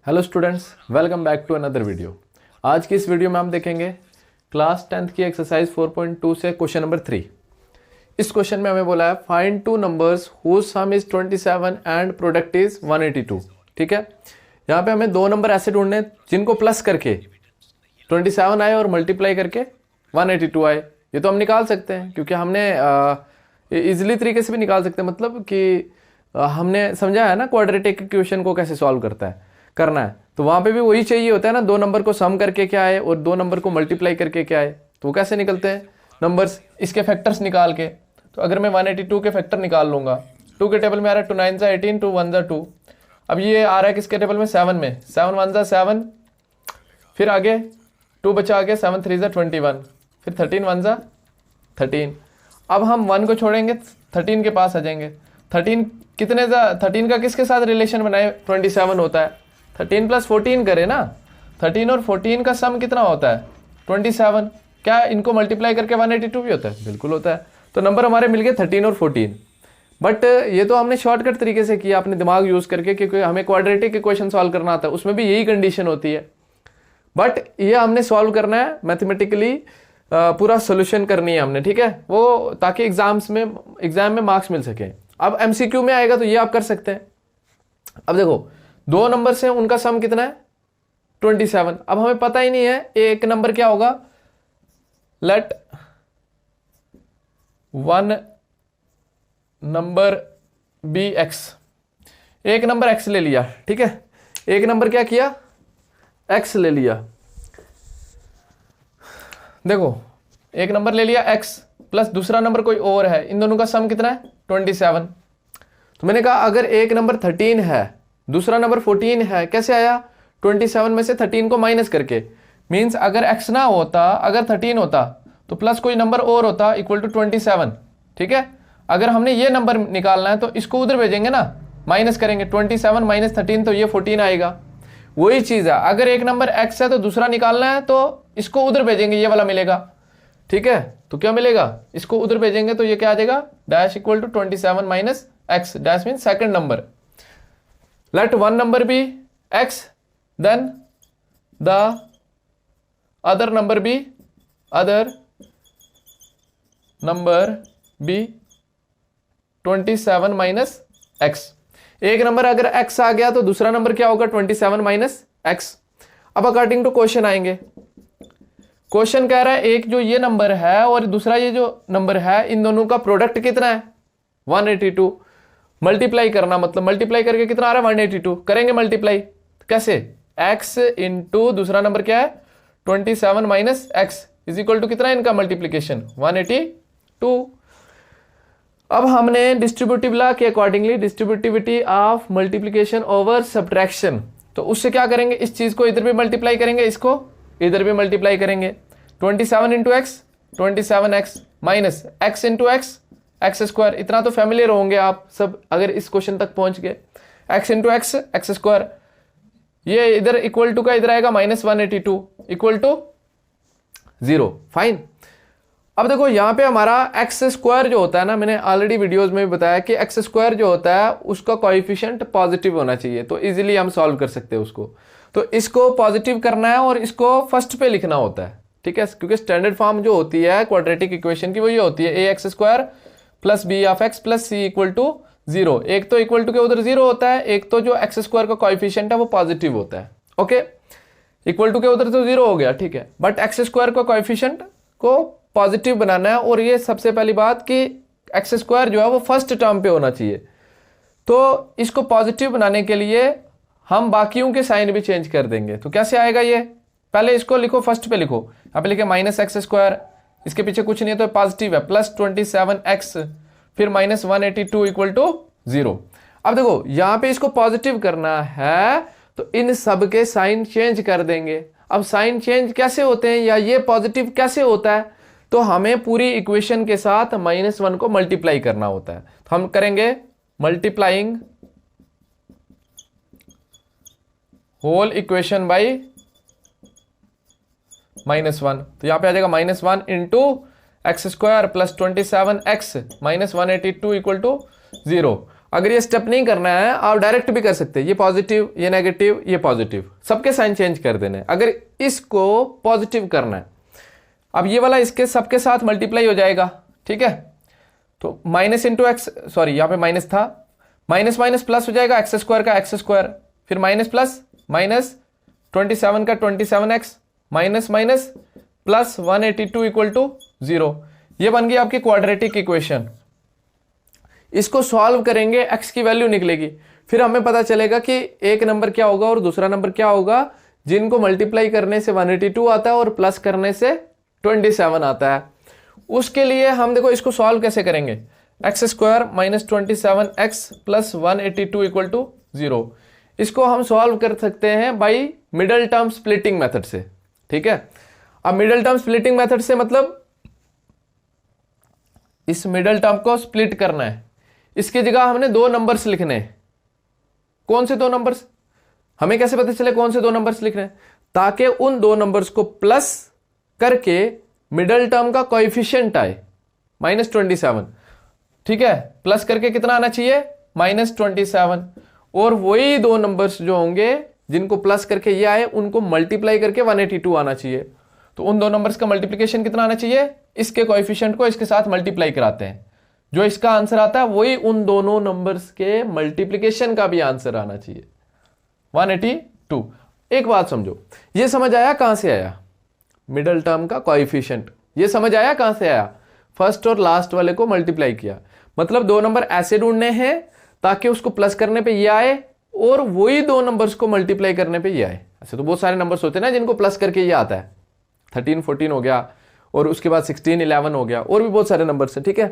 Hello students, welcome back to another video. आज की इस वीडियो में हम देखेंगे क्लास 10th की एक्सरसाइज 4.2 से क्वेश्चन नंबर 3। इस क्वेश्चन में हमें बोला है find two numbers whose sum is 27 and product is 182। ठीक है, यहाँ पे हमें दो नंबर ऐसे ढूंढने जिनको प्लस करके 27 आए और मल्टीप्लाई करके 182 आए। ये तो हम निकाल सकते हैं क्योंकि हमने इजीली तरीके से भी निकाल सकते हैं, मतलब कि हमने समझा है ना क्वाड्रेटिक इक्वेशन को कैसे सॉल्व करना है। तो वहां पे भी वही चाहिए होता है ना, दो नंबर को सम करके क्या आए और दो नंबर को मल्टीप्लाई करके क्या आए। तो वो कैसे निकलते हैं नंबर्स, इसके फैक्टर्स निकाल के। तो अगर मैं 182 के फैक्टर निकाल लूंगा, 2 के टेबल में आ रहा है 2 9 18, 2 1 2। अब ये आ रहा है किसके टेबल में, 7 में, 7 1 7, फिर आगे 2 बचा आगे 7 3 21, फिर 13 1 13। अब हम 1 को छोड़ेंगे 13 के पास आ जाएंगे। 13 का किसके साथ रिलेशन बनाए, 27 होता है। 13 + 14 करे ना, 13 और 14 का सम कितना होता है 27। क्या इनको मल्टीप्लाई करके 182 भी होता है? बिल्कुल होता है। तो नंबर हमारे मिल गए 13 और 14। बट ये तो हमने शॉर्टकट तरीके से किया, अपने दिमाग यूज करके, क्योंकि हमें क्वाड्रेटिक इक्वेशन सॉल्व करना आता है, उसमें भी यही कंडीशन होती है। बट ये हमने सॉल्व करना है मैथमेटिकली, पूरा सोल्यूशन करनी है हमने, ठीक है, वो ताकि एग्जाम में मार्क्स मिल सके। अब एमसीक्यू में आएगा तो ये आप कर सकते हैं। अब देखो, दो नंबर से उनका सम कितना है 27। अब हमें पता ही नहीं है एक नंबर क्या होगा। Let one number be X. एक नंबर एक्स ले लिया, ठीक है, एक नंबर क्या किया, एक्स ले लिया। देखो, एक नंबर ले लिया एक्स प्लस दूसरा नंबर कोई और है, इन दोनों का सम कितना है 27। तो मैंने कहा अगर एक नंबर 13 है, दूसरा नंबर 14 है, कैसे आया 27 में से 13 को माइनस करके। मींस अगर x ना होता, अगर 13 होता तो प्लस कोई नंबर और होता इक्वल टू 27। ठीक है, अगर हमने ये नंबर निकालना है तो इसको उधर भेजेंगे ना, माइनस करेंगे 27 माइनस 13, तो ये 14 आएगा। वही चीज है, अगर एक नंबर x है तो दूसरा निकालना है तो इसको उधर भेजेंगे, ये वाला मिलेगा। ठीक है, तो क्या मिलेगा, इसको उधर भेजेंगे तो ये क्या आ जाएगा, dash equal to 27 minus X, dash mean second number. Let one number be x, then the other number be 27 minus x। एक नंबर अगर x आ गया तो दूसरा नंबर क्या होगा 27 माइनस x। अब अकॉर्डिंग टू क्वेश्चन आएंगे। क्वेश्चन कह रहा है एक जो ये नंबर है और दूसरा ये जो नंबर है, इन दोनों का प्रोडक्ट कितना है 182। मल्टीप्लाई करना, मतलब मल्टीप्लाई करके कितना आ रहा है 182। करेंगे मल्टीप्लाई कैसे, x इंटू दूसरा नंबर क्या है 27 minus x is equal to कितना है इनका मल्टीप्लीकेशन 182। अब हमने डिस्ट्रीब्यूटिव लॉ के accordingly distributivity of multiplication over subtraction, तो उससे क्या करेंगे, इस चीज को इधर भी मल्टीप्लाई करेंगे, इसको इधर भी मल्टीप्लाई करेंगे। 27 into x 27x minus x into x x square. इतना तो फैमिलियर होंगे आप सब अगर इस क्वेश्चन तक पहुंच गए। x into x x square, ये इधर इक्वल टू का इधर आएगा माइनस 182 इक्वल टू 0। फाइन। अब देखो यहाँ पे हमारा एक्स स्क्वायर जो होता है ना, मैंने ऑलरेडी वीडियोस में भी बताया कि एक्स स्क्वायर जो होता है उसका कोएफिशिएंट पॉजिटिव होना चाहिए, तो इजीली हम सॉल्व कर सकते हैं उसको। तो इसको पॉजिटिव करना है और इसको फर्स्ट पे लिखना होता है, ठीक है, क्योंकि स्टैंडर्ड फॉर्म जो होती है क्वाड्रेटिक इक्वेशन की वो ये होती है ax square plus b of x plus c equal to 0। एक तो इक्वल टू के उधर 0 होता है, एक तो जो एक्स स्क्वायर का कोएफिशिएंट है वो पॉजिटिव होता है। ओके, इक्वल टू के उधर तो 0 हो गया, ठीक है, बट एक्स स्क्वायर का कोएफिशिएंट को पॉजिटिव बनाना है। और ये सबसे पहली बात कि एक्स स्क्वायर जो है वो फर्स्ट टर्म पे होना चाहिए। तो इसको पॉजिटिव बनाने के लिए हम बाकियों के साइन भी चेंज कर देंगे। तो कैसे आएगा ये, पहले इसको लिखो, फर्स्ट पे लिखो, यहाँ पे लिखे माइनस एक्स स्क्वायर, इसके पीछे कुछ नहीं है तो पॉजिटिव है, प्लस 27x, फिर माइनस 182 इक्वल टू 0। अब देखो यहाँ पे इसको पॉजिटिव करना है तो इन सब के साइन चेंज कर देंगे। अब साइन चेंज कैसे होते हैं या ये पॉजिटिव कैसे होता है, तो हमें पूरी इक्वेशन के साथ -1 को मल्टीप्लाई करना होता है। तो हम करेंगे मल्टीप्लाइंग होल इक्वेशन बाई -1। तो यहां पे आ जाएगा -1 into x square plus 27x minus 182 equal to 0। अगर ये स्टेप नहीं करना है आप डायरेक्ट भी कर सकते हैं, ये पॉजिटिव ये नेगेटिव ये पॉजिटिव, सबके साइन चेंज कर देने। अगर इसको पॉजिटिव करना है, अब ये वाला इसके सबके साथ मल्टीप्लाई हो जाएगा, ठीक है। तो माइनस इंटू एक्स, सॉरी यहाँ पे माइनस था, माइनस माइनस प्लस हो जाएगा, एक्स स्क्वायर का एक्स स्क्वायर, फिर माइनस प्लस माइनस 27 का 27x minus minus plus 182 equal to 0। ये बन गई आपकी क्वाड्रेटिक इक्वेशन। इसको सॉल्व करेंगे, x की वैल्यू निकलेगी, फिर हमें पता चलेगा कि एक नंबर क्या होगा और दूसरा नंबर क्या होगा, जिनको मल्टीप्लाई करने से 182 आता है और प्लस करने से 27 आता है। उसके लिए हम देखो इसको सॉल्व कैसे करेंगे, x square minus 27x plus 182 equal to 0। इसको हम सॉल्व कर सकते हैं by middle term splitting method से, ठीक है। अब मिडल टर्म स्प्लिटिंग मेथड से मतलब इस मिडल टर्म को स्प्लिट करना है, इसकी जगह हमने दो नंबर्स लिखने हैं। कौन से दो नंबर्स, हमें कैसे पता चले कौन से दो नंबर्स लिख रहे हैं, ताकि उन दो नंबर्स को प्लस करके मिडल टर्म का कोएफिशिएंट आए -27, ठीक है। प्लस करके कितना आना चाहिए, -27, और वही दो नंबर्स जो होंगे जिनको प्लस करके ये आए उनको मल्टीप्लाई करके 182 आना चाहिए। तो उन दो नंबर्स का मल्टीप्लिकेशन कितना आना चाहिए, इसके कोएफिशिएंट को इसके साथ मल्टीप्लाई कराते हैं, जो इसका आंसर आता है वही उन दोनों नंबर्स के मल्टीप्लिकेशन का भी आंसर आना चाहिए 182। एक बात समझो, ये समझ आया कहां से आया, मिडल टर्म का कोएफिशिएंट, ये समझ आया कहां से आया, फर्स्ट और लास्ट वाले को मल्टीप्लाई किया, मतलब दो नंबर ऐसे ढूंढने हैं ताकि उसको प्लस करने पे ये आए और वही दो नंबर्स को मल्टीप्लाई करने पे ये आए। ऐसे तो बहुत सारे नंबर्स होते हैं ना जिनको प्लस करके ये आता है, 13 14 हो गया, और उसके बाद 16 11 हो गया, और भी बहुत सारे नंबर्स हैं, ठीक है।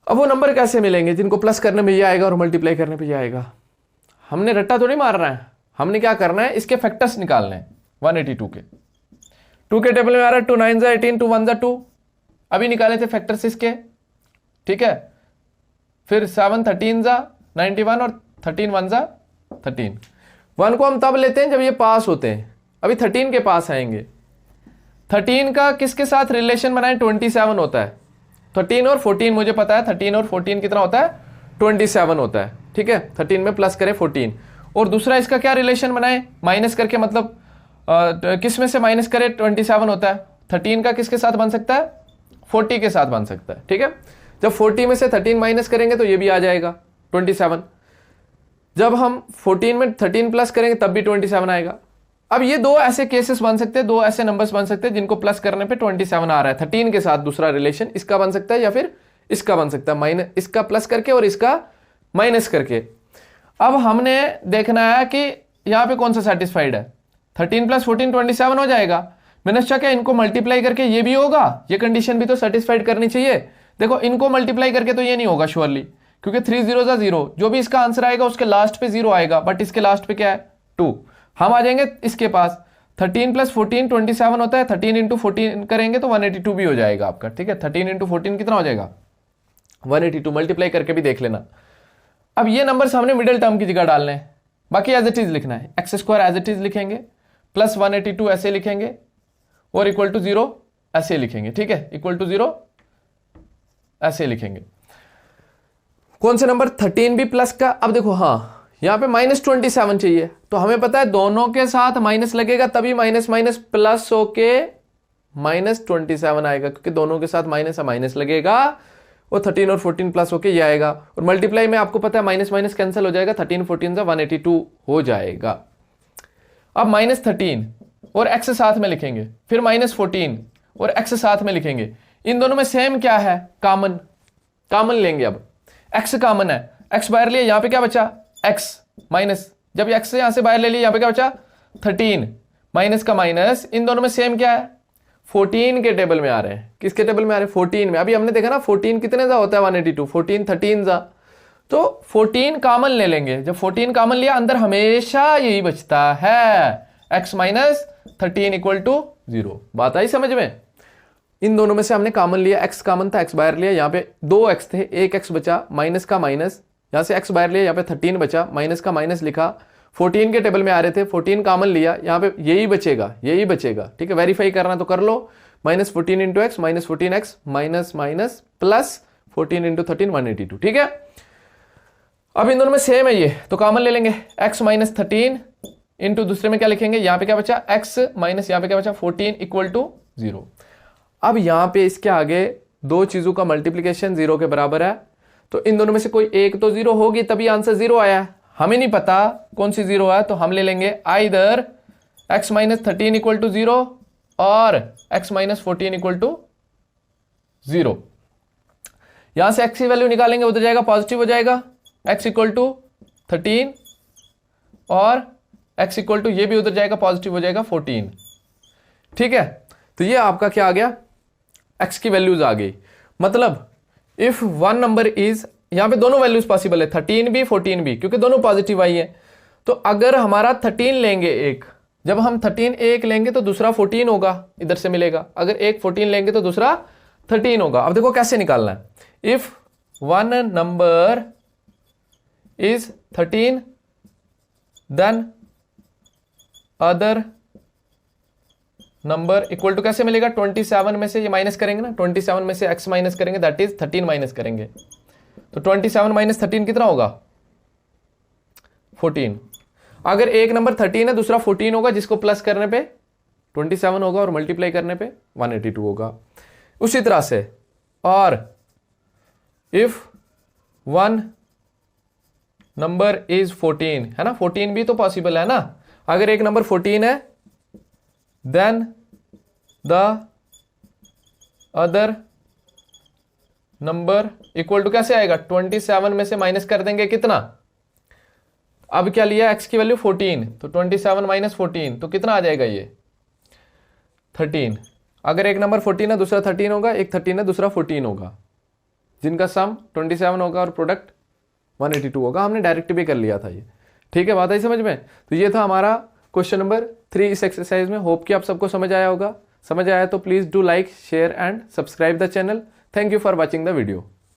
अब वो नंबर कैसे मिलेंगे जिनको प्लस करने में ये आएगा और मल्टीप्लाई करने पे ये आएगा। हमने रट्टा तो नहीं मार रहा है, हमने क्या करना है, इसके फैक्टर्स निकालने हैं 182 के। 2 के टेबल में आ रहा है 2 9 18 2 1 2, अभी निकाले थे फैक्टर्स इसके, ठीक है। फिर 7 13 91 और 13 1 13। 1 को हम तब लेते हैं जब ये पास होते हैं, अभी 13 के पास आएंगे। 13 का किसके साथ रिलेशन बनाए, 27 होता है। 13 और 14 मुझे पता है, 13 और 14 कितना होता है, 27 होता है, ठीक है। 13 में प्लस करें 14, और दूसरा इसका क्या रिलेशन बनाए, माइनस करके, मतलब किस में से माइनस करें, 27 होता है। 13 का किसके साथ बन सकता है, 40 के साथ बन सकता है, ठीक है। जब 40 में से 13 माइनस करेंगे तो ये भी आ जाएगा 27। जब हम 14 में 13 प्लस करेंगे तब भी 27 आएगा। अब ये दो ऐसे केसेस बन सकते हैं, दो ऐसे नंबर्स बन सकते हैं जिनको प्लस करने पे 27 आ रहा है। 13 के साथ दूसरा रिलेशन इसका बन सकता है या फिर इसका बन सकता है, माइनस इसका प्लस करके और इसका माइनस करके। अब हमने देखना है कि यहां पे कौन सा सेटिस्फाइड है, 13 प्लस 14 27 हो जाएगा। मैंने सोचा क्या इनको मल्टीप्लाई करके ये भी होगा, ये कंडीशन भी तो सेटिस्फाइड करनी चाहिए। देखो इनको मल्टीप्लाई करके तो ये नहीं होगा श्योरली, क्योंकि 3 0 0, जो भी इसका आंसर आएगा उसके लास्ट पे 0 आएगा, बट इसके लास्ट पे क्या है 2। हम आ जाएंगे इसके पास, 13 प्लस 14 27 होता है, 13 इंटू 14 करेंगे तो 182 भी हो जाएगा आपका, ठीक है। 13 इंटू 14 कितना हो जाएगा 182, मल्टीप्लाई करके भी देख लेना। अब ये नंबर सामने मिडिल टर्म की जगह डालने हैं, बाकी एज इट इज लिखना है, x square as it is लिखेंगे, प्लस 182 ऐसे लिखेंगे, और इक्वल टू 0 ऐसे लिखेंगे, ठीक है। इक्वल टू 0 ऐसे लिखेंगे। कौन से नंबर, 13 भी प्लस का। अब देखो हाँ यहां पे -27 चाहिए, तो हमें पता है दोनों के साथ माइनस लगेगा तभी माइनस माइनस प्लस होके -27 आएगा, क्योंकि दोनों के साथ माइनस है, माइनस लगेगा और 13 और 14 प्लस होके ये आएगा, और मल्टीप्लाई में आपको पता है माइनस माइनस कैंसिल हो जाएगा, 13 14 182 हो जाएगा। अब -13 और x साथ में लिखेंगे, फिर -14 और x साथ में लिखेंगे। इन दोनों में सेम क्या है, कॉमन, कॉमन लेंगे। अब x कॉमन है, x बाहर लिए, यहां पे क्या बचा x माइनस, जब x से यहां से बाहर ले लिया, यहां पे क्या बचा 13, माइनस का माइनस। इन दोनों में सेम क्या है, 14 के टेबल में आ रहे हैं। किसके टेबल में आ रहे हैं, 14 में। अभी हमने देखा ना 14 कितने जा होता है 182, 14 13 जा, तो 14 कॉमन ले लेंगे। जब 14 कॉमन लिया, अंदर हमेशा यही बचता है, x माइनस 13 इक्वल टू 0। बात आई समझ में। इन दोनों में से हमने कॉमन लिया, x कॉमन था, x बाहर लिया, यहाँ पे 2x थे, एक x बचा, माइनस का माइनस, यहाँ से x बाहर लिया, यहाँ पे 13 बचा, माइनस का माइनस लिखा। 14 के टेबल में आ रहे थे, 14 कॉमन लिया, यहाँ पे यही बचेगा, यही बचेगा, ठीक है। वेरीफाई करना तो कर लो, -14 into x minus 14x minus minus plus 14 into 13 182, ठीक है। अब इन दोनों में सेम है ये, तो कॉमन ले लेंगे, x माइनस 13 इंटू दूसरे में क्या लिखेंगे, यहां पे क्या बचा x माइनस यहां पे क्या बचा 14 इक्वल टू 0। अब यहां पे इसके आगे दो चीजों का मल्टीप्लीकेशन 0 के बराबर है, तो इन दोनों में से कोई एक तो 0 होगी, तभी आंसर 0 आया है। हमें नहीं पता कौन सी 0 है, तो हम ले लेंगे either x minus 13 equal to 0 और x माइनस 14 इक्वल टू 0। यहां से x की वैल्यू निकालेंगे, उधर जाएगा पॉजिटिव हो जाएगा, x इक्वल टू 13 और x इक्वल टू ये भी उधर जाएगा पॉजिटिव हो जाएगा 14। ठीक है, तो ये आपका क्या आ गया, x की वैल्यूज आ गई। मतलब इफ वन नंबर इज, यहां पे दोनों वैल्यूज पॉसिबल है, 13 भी 14 भी, क्योंकि दोनों पॉजिटिव आई है। तो अगर हमारा 13 लेंगे एक, जब हम 13 एक लेंगे तो दूसरा 14 होगा, इधर से मिलेगा। अगर एक 14 लेंगे तो दूसरा 13 होगा। अब देखो कैसे निकालना है, if one number is 13 then other number equal to कैसे मिलेगा, 27 में से ये माइनस करेंगे ना, 27 में से x माइनस करेंगे, दैट इज 13 माइनस करेंगे, तो 27 माइनस 13 कितना होगा 14। अगर एक नंबर 13 है दूसरा 14 होगा, जिसको प्लस करने पे 27 होगा और मल्टीप्लाई करने पे 182 होगा। उसी तरह से, और इफ वन नंबर इज 14 है ना, 14 भी तो पॉसिबल है ना। अगर एक नंबर 14 है then the other number equal to कैसे आएगा, 27 में से माइनस कर देंगे कितना, अब क्या लिया x की वैल्यू 14, तो 27 माइनस 14 तो कितना आ जाएगा ये 13। अगर एक नंबर 14 है दूसरा 13 होगा, एक 13 है दूसरा 14 होगा, जिनका सम 27 होगा और प्रोडक्ट 182 होगा। हमने डायरेक्ट भी कर लिया था ये। ठीक है, बात आई समझ में। तो ये था हमारा क्वेश्चन नंबर 3 इस एक्सरसाइज में। होप कि आप सबको समझ आया होगा। समझ आया तो please do like share and subscribe the channel. Thank you for watching the video.